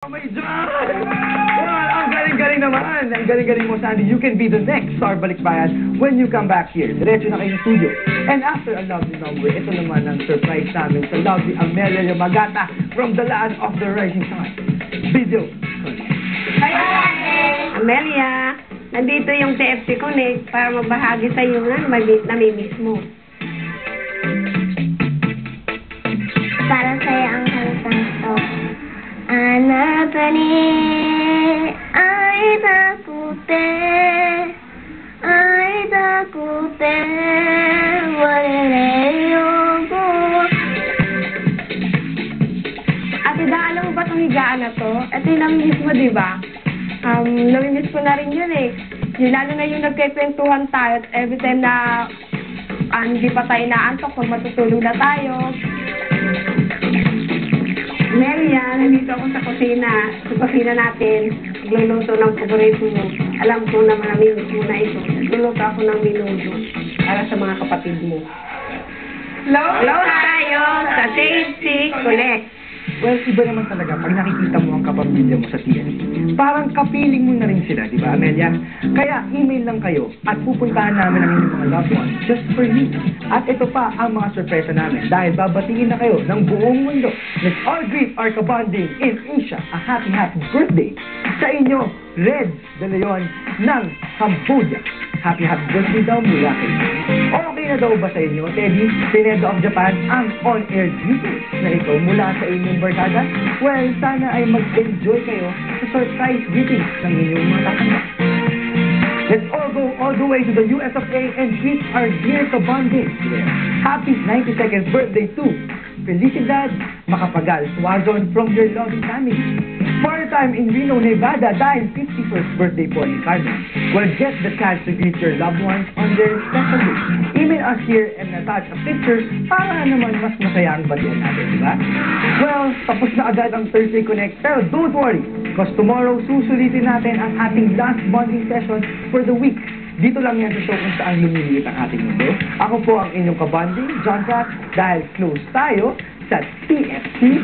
Oh my God! Well, ang galing-galing naman. Ang galing-galing mo, Sandy. You can be the next star balikbayan when you come back here. Diretso na kayo sa studio. And after a lovely number, ito naman ang surprise namin sa lovely Amelia Yamagata from the land of the rising sun. Video. Hi! Amelia, nandito yung TFC Connect para magbahagi sa iyo ng namimiss mo. Para sa'yo ang kantang to. Anapani ay dakute, warereyoko. Ate Da, alam mo ba itong higaan na to? Ito yung namimiss mo, di ba? Namimiss ko na rin yun eh. Lalo na yung nagkikwentuhan tayo at every time na hindi pa tayo naantok pag matutulog na tayo. Amelia, nandito ako sa kusina natin, nagluluto ng paborito mo. Alam ko na namimiss mo na ito. Nagluluto ako ng minudo para sa mga kapatid mo. Hello tayo sa TFC Connect. Well, iba naman talaga pag nakikita mo ang kapamilya mo sa TNC. Parang kapiling mo na rin sila, di ba, Amelia? Kaya email lang kayo at pupuntahan namin ang inyong mga loved ones just for you. At ito pa ang mga sorpresa namin dahil babatingin na kayo ng buong mundo. Let's all greet our kabanding in Asia a happy birthday sa inyo, Reds de Leon ng Cambodia. Happy birthday daw mula kayo. Okay na daw ba sa inyo, Teddy, Pinedo of Japan, ang on-air duty na ito mula sa inyong barkada? Well, sana ay mag-enjoy kayo sa surprise greetings ng inyong mga tatanda. Let's all go all the way to the US of A and greet our dear kabanding. Happy 92nd birthday to Felicidad Macapagal Suazon from your loving family. Party time in Reno, Nevada dahil 51st birthday po ni Carmen. Well, get the chance to greet your loved ones on their special day. Email us here and attach a picture para naman mas masaya ang batian natin, di ba? Well, tapos na agad ang Thursday Connect, pero don't worry, because tomorrow susulitin natin ang ating last bonding session for the week. Dito lang yan sa show kung saan lumiliit ang ating mundo. Ako po ang inyong kabanding, John Pratt, dahil close tayo sa TFC.